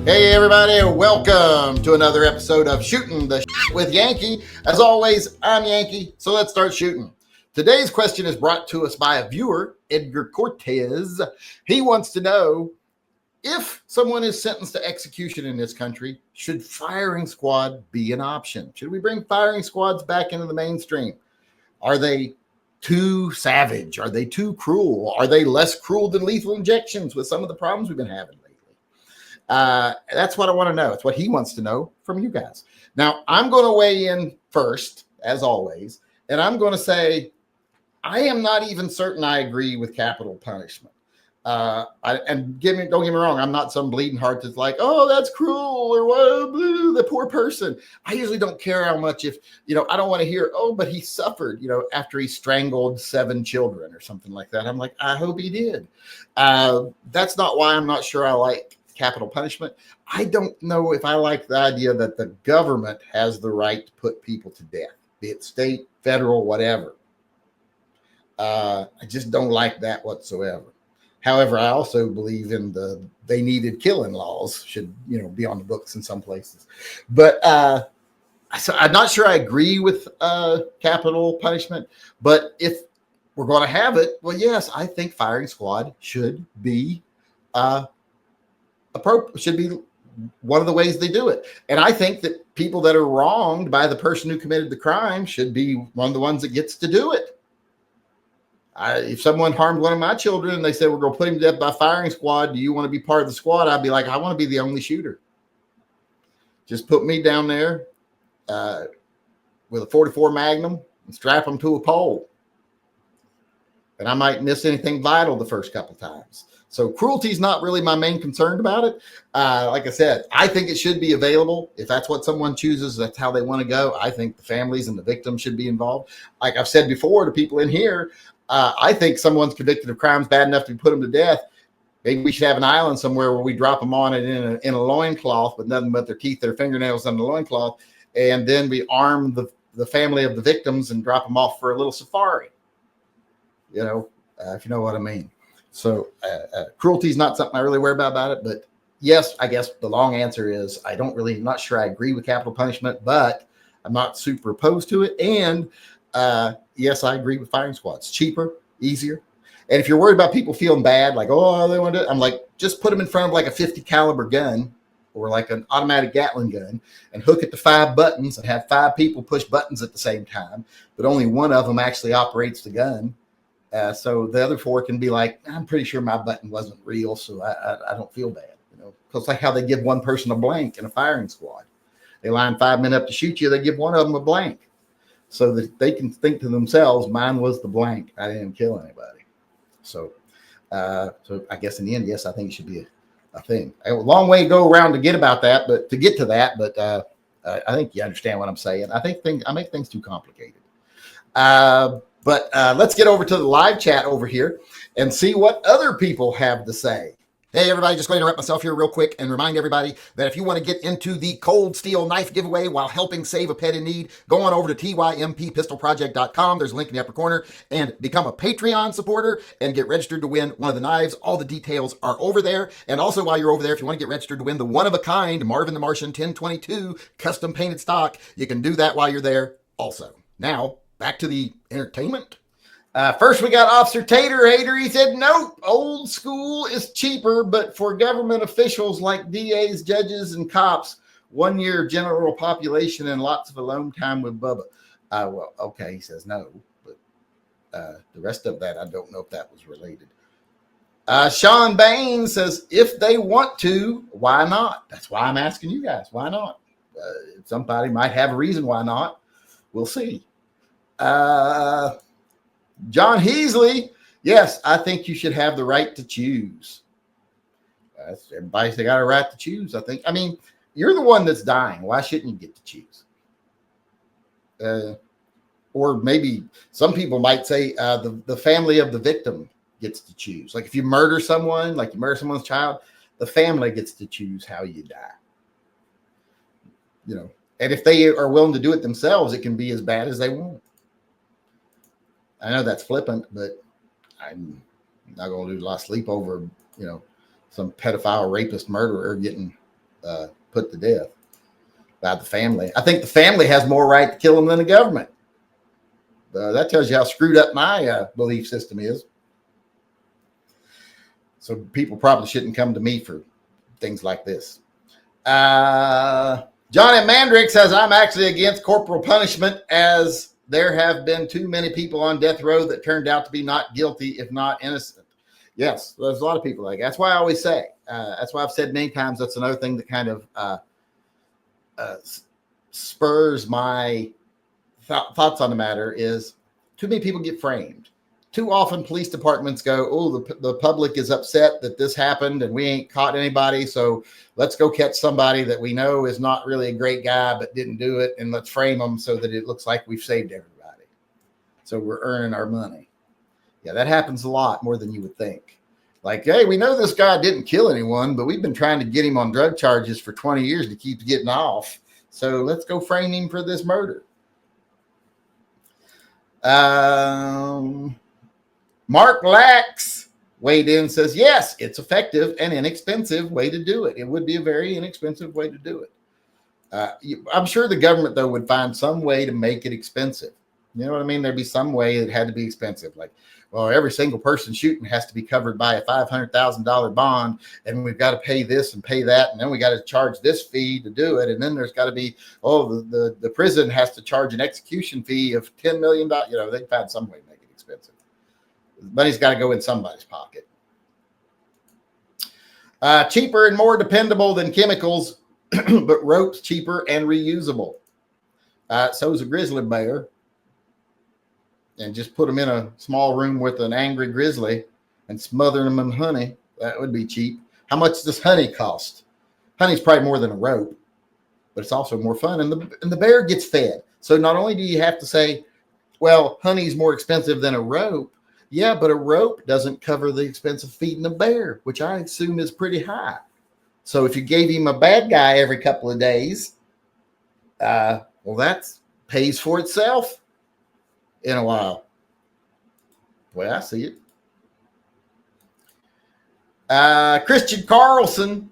Hey everybody, welcome to another episode of Shooting the Shit with Yankee. As always, I'm Yankee, so let's start shooting. Today's question is brought to us by a viewer, Edgar Cortez. He wants to know, if someone is sentenced to execution in this country, should firing squad be an option? Should we bring firing squads back into the mainstream? Are they too savage? Are they too cruel? Are they less cruel than lethal injections with some of the problems we've been having lately? That's what I want to know. It's what he wants to know from you guys. Now, I'm going to weigh in first, as always, and I'm going to say I am not even certain I agree with capital punishment. Don't get me wrong, I'm not some bleeding heart that's like, oh, that's cruel, or what, the poor person. I usually don't care how much, if, I don't want to hear, oh, but he suffered, after he strangled 7 children or something like that. I'm like, I hope he did. That's not why I'm not sure I like capital punishment. I don't know if I like the idea that the government has the right to put people to death, be it state, federal, whatever. I just don't like that whatsoever. However, I also believe in they needed killing laws should, be on the books in some places. But so I'm not sure I agree with capital punishment. But if we're going to have it, well, yes, I think firing squad should be should be one of the ways they do it. And I think that people that are wronged by the person who committed the crime should be one of the ones that gets to do it. If someone harmed one of my children and they said, we're going to put him to death by firing squad, do you want to be part of the squad? I'd be like, I want to be the only shooter. Just put me down there with a 44 Magnum and strap them to a pole. And I might miss anything vital the first couple times. So cruelty is not really my main concern about it. Like I said, I think it should be available. If that's what someone chooses, that's how they want to go. I think the families and the victims should be involved. Like I've said before to people in here, I think someone's convicted of crimes bad enough to put them to death. Maybe we should have an island somewhere where we drop them on it in a loincloth with nothing but their teeth, their fingernails on the loincloth. And then we arm the family of the victims and drop them off for a little safari. If you know what I mean. So cruelty is not something I really worry about it. But yes, I guess the long answer is not sure I agree with capital punishment, but I'm not super opposed to it. And yes, I agree with firing squads. Cheaper, easier. And if you're worried about people feeling bad, like, oh, they want to do it, I'm like, just put them in front of like a 50 caliber gun or like an automatic Gatling gun and hook it to 5 buttons and have 5 people push buttons at the same time, but only one of them actually operates the gun. So the other 4 can be like, I'm pretty sure my button wasn't real, so I don't feel bad. Because like how they give one person a blank in a firing squad. They line 5 men up to shoot you. They give one of them a blank so that they can think to themselves, mine was the blank. I didn't kill anybody. So I guess in the end, yes, I think it should be a thing. A long way to go around to get to that. But I think you understand what I'm saying. I make things too complicated. But let's get over to the live chat over here and see what other people have to say. Hey, everybody, just going to interrupt myself here real quick and remind everybody that if you want to get into the cold steel knife giveaway while helping save a pet in need, go on over to TYMPpistolproject.com. There's a link in the upper corner and become a Patreon supporter and get registered to win one of the knives. All the details are over there. And also while you're over there, if you want to get registered to win the one-of-a-kind Marvin the Martian 1022 custom painted stock, you can do that while you're there also. Now, back to the entertainment. First, we got Officer Tater Hater. He said, nope, old school is cheaper, but for government officials like DAs, judges, and cops, 1 year general population and lots of alone time with Bubba. Well, okay, he says no, but the rest of that, I don't know if that was related. Sean Bain says, if they want to, why not? That's why I'm asking you guys, why not? Somebody might have a reason why not. We'll see. John Heasley, yes, I think you should have the right to choose. Everybody's got a right to choose, I think. I mean, you're the one that's dying. Why shouldn't you get to choose? Or maybe some people might say the family of the victim gets to choose. Like if you murder someone, like you murder someone's child, the family gets to choose how you die. And if they are willing to do it themselves, it can be as bad as they want. I know that's flippant, but I'm not going to lose a lot of sleep over, some pedophile, rapist, murderer getting put to death by the family. I think the family has more right to kill them than the government. That tells you how screwed up my belief system is. So people probably shouldn't come to me for things like this. Johnny Mandrick says, I'm actually against corporal punishment, as there have been too many people on death row that turned out to be not guilty, if not innocent. Yes, there's a lot of people like that. That's why I always say, that's why I've said many times, that's another thing that kind of spurs my thoughts on the matter is too many people get framed. Too often police departments go, oh, the public is upset that this happened and we ain't caught anybody, so let's go catch somebody that we know is not really a great guy but didn't do it, and let's frame them so that it looks like we've saved everybody. So we're earning our money. Yeah, that happens a lot, more than you would think. Like, hey, we know this guy didn't kill anyone, but we've been trying to get him on drug charges for 20 years and he keeps getting off. So let's go frame him for this murder. Mark Lax weighed in, says, yes, it's effective and inexpensive way to do it. It would be a very inexpensive way to do it. I'm sure the government, though, would find some way to make it expensive. You know what I mean? There'd be some way it had to be expensive. Like, well, every single person shooting has to be covered by a $500,000 bond, and we've got to pay this and pay that, and then we got to charge this fee to do it, and then there's got to be, the prison has to charge an execution fee of $10 million. You know, they find some way to make it expensive. Money's got to go in somebody's pocket. Cheaper and more dependable than chemicals, but rope's cheaper and reusable. So is a grizzly bear. And just put them in a small room with an angry grizzly and smother them in honey. That would be cheap. How much does honey cost? Honey's probably more than a rope, but it's also more fun. And the bear gets fed. So not only do you have to say, well, honey's more expensive than a rope. Yeah, but a rope doesn't cover the expense of feeding a bear, which I assume is pretty high. So if you gave him a bad guy every couple of days, well, that pays for itself in a while. Well, I see it. Christian Carlson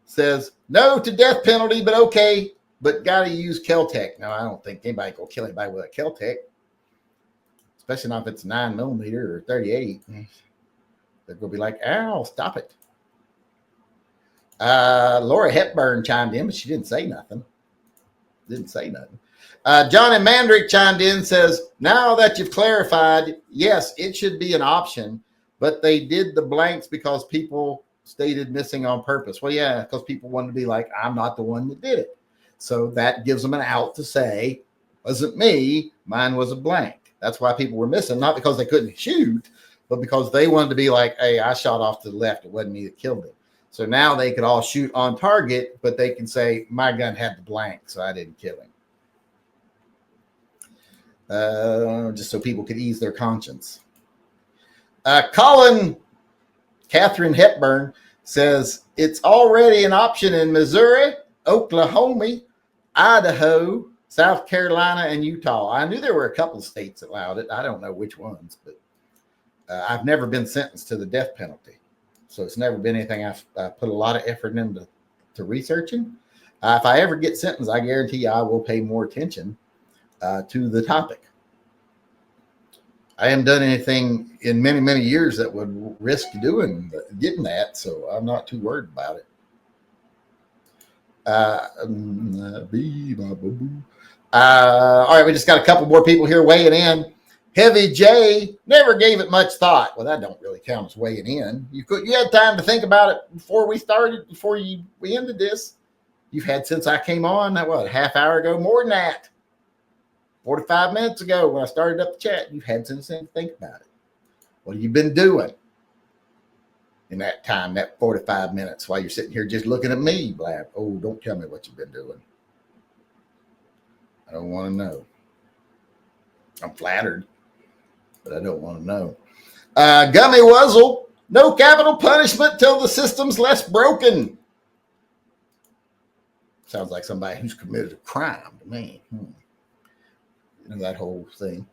says, no to death penalty, but okay, but got to use Kel-Tec. No, I don't think anybody will kill anybody with a Kel-Tec, especially not if it's 9mm or 38. They're going to be like, ow, stop it. Laura Hepburn chimed in, but she didn't say nothing. Johnny Mandrick chimed in, says, now that you've clarified, yes, it should be an option, but they did the blanks because people stated missing on purpose. Well, yeah, because people wanted to be like, I'm not the one that did it. So that gives them an out to say, wasn't me, mine was a blank. That's why people were missing, not because they couldn't shoot, but because they wanted to be like, hey, I shot off to the left. It wasn't me that killed him. So now they could all shoot on target, but they can say, my gun had the blank, so I didn't kill him. Just so people could ease their conscience. Catherine Hepburn says, it's already an option in Missouri, Oklahoma, Idaho, South Carolina, and Utah. I knew there were a couple of states that allowed it. I don't know which ones, but I've never been sentenced to the death penalty. So it's never been anything I've put a lot of effort into researching. If I ever get sentenced, I guarantee you I will pay more attention to the topic. I haven't done anything in many, many years that would risk getting that, so I'm not too worried about it. All right, we just got a couple more people here weighing in. Heavy J never gave it much thought. Well, that don't really count as weighing in. You had time to think about it before we started, we ended this. You've had since I came on, a half hour ago, more than that. 45 minutes ago when I started up the chat, you've had since then to think about it. What have you been doing in that time, that 45 minutes, while you're sitting here just looking at me, blab? Oh, don't tell me what you've been doing. I don't want to know. I'm flattered, but I don't want to know. Gummy Wuzzle, no capital punishment till the system's less broken. Sounds like somebody who's committed a crime to me. You know, that whole thing.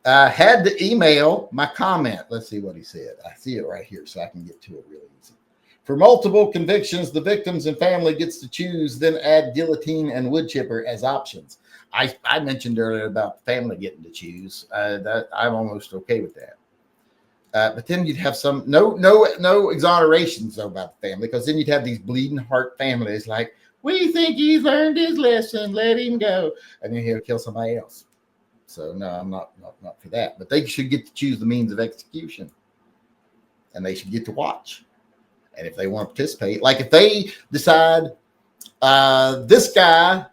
Had to email my comment. Let's see what he said. I see it right here, so I can get to it really easy. For multiple convictions, the victims and family gets to choose, then add guillotine and wood chipper as options. I mentioned earlier about the family getting to choose. That I'm almost okay with that. But then you'd have some no exonerations though about the family, because then you'd have these bleeding heart families like, we think he's learned his lesson, let him go, and then he'll kill somebody else. So no, I'm not for that. But they should get to choose the means of execution, and they should get to watch. And if they want to participate, like if they decide this guy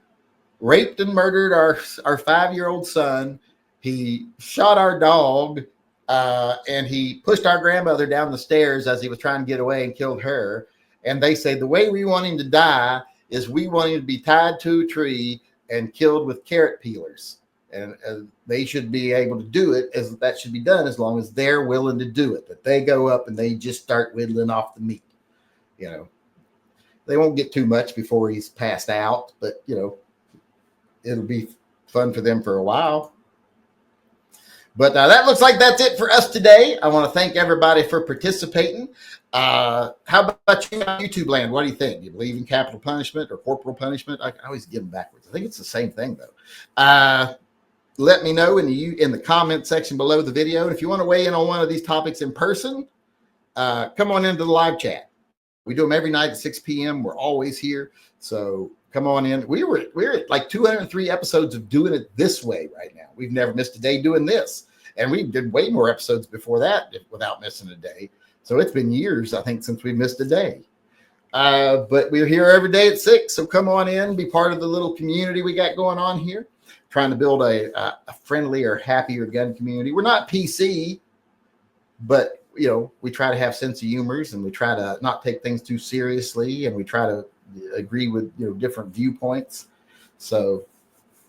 raped and murdered our 5-year-old son, he shot our dog, and he pushed our grandmother down the stairs as he was trying to get away and killed her. And they say the way we want him to die is we want him to be tied to a tree and killed with carrot peelers. And they should be able to do it, as that should be done as long as they're willing to do it. That they go up and they just start whittling off the meat. You know, they won't get too much before he's passed out, but you know, it'll be fun for them for a while. But that looks like that's it for us today. I want to thank everybody for participating. How about you on YouTube land? What do you think? Do you believe in capital punishment or corporal punishment? I always get them backwards. I think it's the same thing, though. Let me know in the comment section below the video. And if you want to weigh in on one of these topics in person, come on into the live chat. We do them every night at 6 p.m. We're always here. So come on in. We're at like 203 episodes of doing it this way right now. We've never missed a day doing this. And we did way more episodes before that without missing a day. So it's been years, I think, since we missed a day. But we're here every day at 6. So come on in, be part of the little community we got going on here. Trying to build a friendlier, happier gun community. We're not PC, but you know, we try to have sense of humors, and we try to not take things too seriously, and we try to agree with different viewpoints. So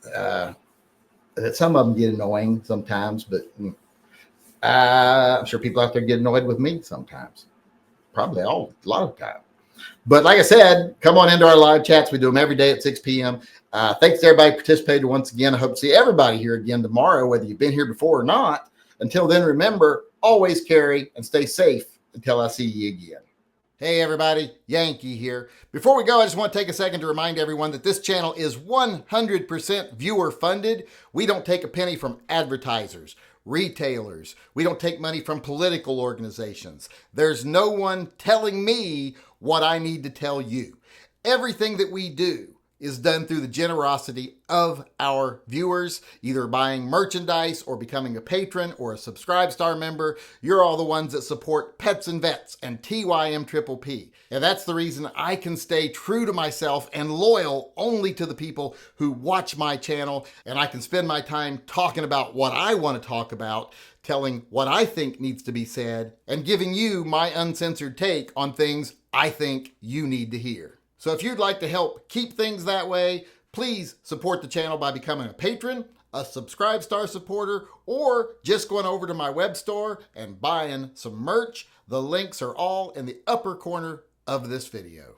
some of them get annoying sometimes, but I'm sure people out there get annoyed with me sometimes. Probably a lot of the time. But like I said, come on into our live chats. We do them every day at 6 p.m. Thanks to everybody who participated once again. I hope to see everybody here again tomorrow, whether you've been here before or not. Until then, remember, always carry and stay safe until I see you again. Hey everybody, Yankee here. Before we go, I just want to take a second to remind everyone that this channel is 100% viewer funded. We don't take a penny from advertisers, retailers. We don't take money from political organizations. There's no one telling me what I need to tell you. Everything that we do is done through the generosity of our viewers, either buying merchandise or becoming a patron or a Subscribe Star member. You're all the ones that support Pets and Vets and TYMP. And that's the reason I can stay true to myself and loyal only to the people who watch my channel. And I can spend my time talking about what I want to talk about, telling what I think needs to be said, and giving you my uncensored take on things I think you need to hear. So if you'd like to help keep things that way, please support the channel by becoming a patron, a Subscribe Star supporter, or just going over to my web store and buying some merch. The links are all in the upper corner of this video.